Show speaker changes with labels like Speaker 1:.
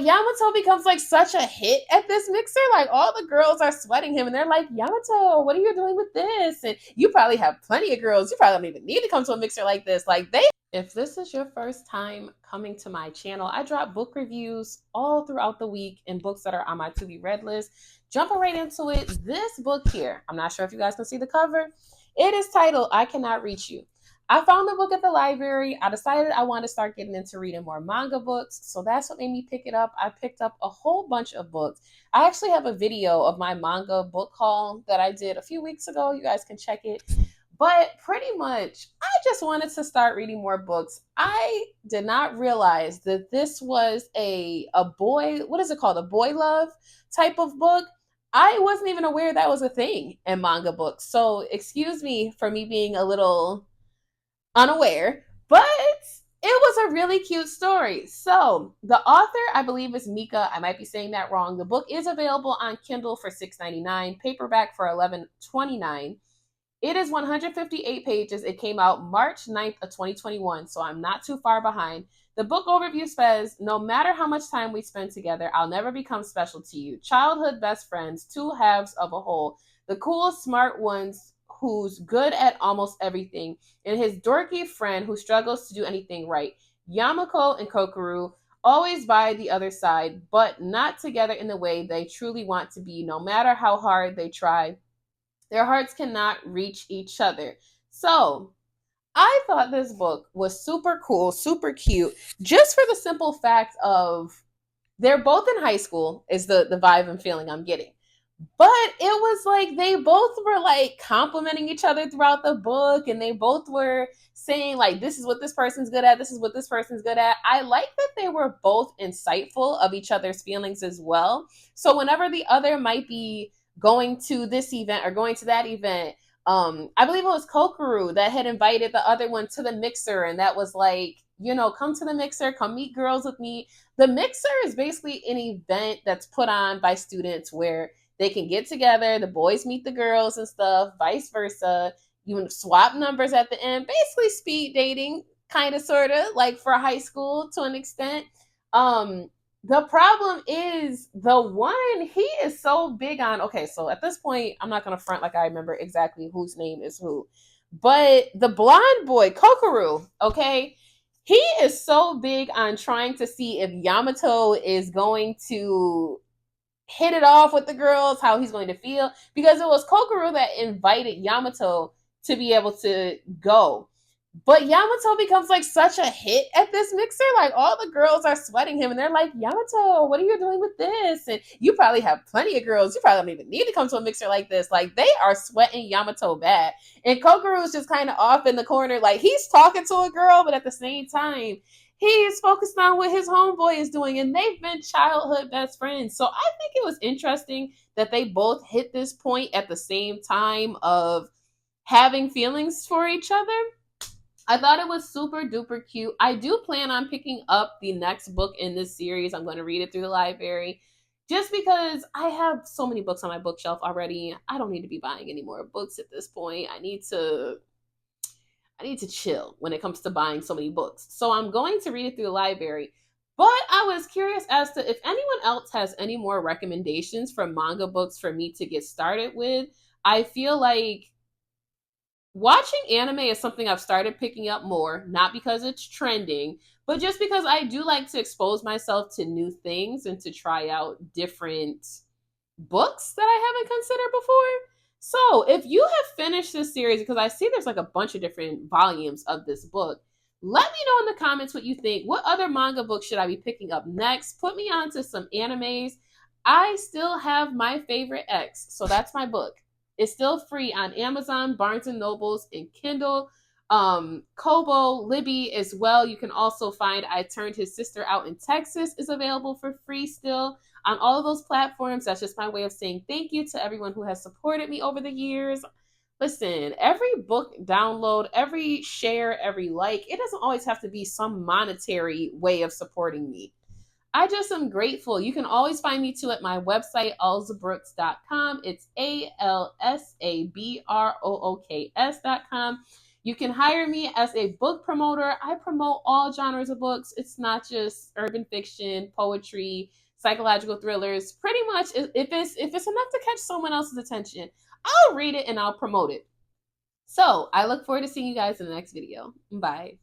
Speaker 1: Yamato becomes like such a hit at this mixer. Like all the girls are sweating him and they're like, Yamato, what are you doing with this? And you probably have plenty of girls. You probably don't even need to come to a mixer like this. Like they If this is your first time coming to my channel, I drop book reviews all throughout the week and books that are on my to be read list. Jumping right into it, this book here, I'm not sure if you guys can see the cover. It is titled I Cannot Reach You. I found the book at the library. I decided I wanted to start getting into reading more manga books. So that's what made me pick it up. I picked up a whole bunch of books. I actually have a video of my manga book haul that I did a few weeks ago. You guys can check it. But pretty much, I just wanted to start reading more books. I did not realize that this was a boy, what is it called? A boy love type of book. I wasn't even aware that was a thing in manga books. So excuse me for me being a little unaware, but it was a really cute story. So the author, I believe, is Mika. I might be saying that wrong. The book is available on Kindle for $6.99, paperback for $11.29. It is 158 pages. It came out March 9th of 2021, so I'm not too far behind. The book overview says, no matter how much time we spend together, I'll never become special to you. Childhood best friends, two halves of a whole. The cool, smart ones who's good at almost everything, and his dorky friend who struggles to do anything right. Yamako and Kokoro, always by the other side, but not together in the way they truly want to be, no matter how hard they try. Their hearts cannot reach each other. So I thought this book was super cool, super cute, just for the simple fact of they're both in high school, is the vibe and feeling I'm getting. But it was like they both were like complimenting each other throughout the book, and they both were saying, like, this is what this person's good at, this is what this person's good at. I like that they were both insightful of each other's feelings as well. So whenever the other might be going to this event or going to that event, I believe it was Kokoro that had invited the other one to the mixer, and that was like, come to the mixer, come meet girls with me. The mixer is basically an event that's put on by students where they can get together, the boys meet the girls and stuff, vice versa. You swap numbers at the end, basically speed dating, kind of, sort of, like for high school to an extent. Um, the problem is the one he is so big on. Okay, so at this point, I'm not gonna front like I remember exactly whose name is who, but the blonde boy, Kokoro, okay, he is so big on trying to see if Yamato is going to hit it off with the girls, how he's going to feel, because it was Kokoro that invited Yamato to be able to go. But Yamato becomes like such a hit at this mixer. Like all the girls are sweating him and they're like, Yamato, what are you doing with this? And you probably have plenty of girls. You probably don't even need to come to a mixer like this. Like they are sweating Yamato bad. And Kokoro is just kind of off in the corner. Like he's talking to a girl, but at the same time, he is focused on what his homeboy is doing. And they've been childhood best friends. So I think it was interesting that they both hit this point at the same time of having feelings for each other. I thought it was super duper cute. I do plan on picking up the next book in this series. I'm going to read it through the library just because I have so many books on my bookshelf already. I don't need to be buying any more books at this point. I need to chill when it comes to buying so many books. So I'm going to read it through the library. But I was curious as to if anyone else has any more recommendations for manga books for me to get started with. I feel like watching anime is something I've started picking up more, not because it's trending, but just because I do like to expose myself to new things and to try out different books that I haven't considered before. So, if you have finished this series, because I see there's like a bunch of different volumes of this book, let me know in the comments what you think. What other manga books should I be picking up next? Put me on to some animes. I still have My Favorite X, so that's my book. It's still free on Amazon, Barnes and Nobles, and Kindle. Kobo, Libby as well. You can also find I Turned His Sister Out in Texas is available for free still on all of those platforms. That's just my way of saying thank you to everyone who has supported me over the years. Listen, every book download, every share, every like, it doesn't always have to be some monetary way of supporting me. I just am grateful. You can always find me too at my website, alzabrooks.com. It's ALSABROOKS.com. You can hire me as a book promoter. I promote all genres of books. It's not just urban fiction, poetry, psychological thrillers. Pretty much, if it's enough to catch someone else's attention, I'll read it and I'll promote it. So I look forward to seeing you guys in the next video. Bye.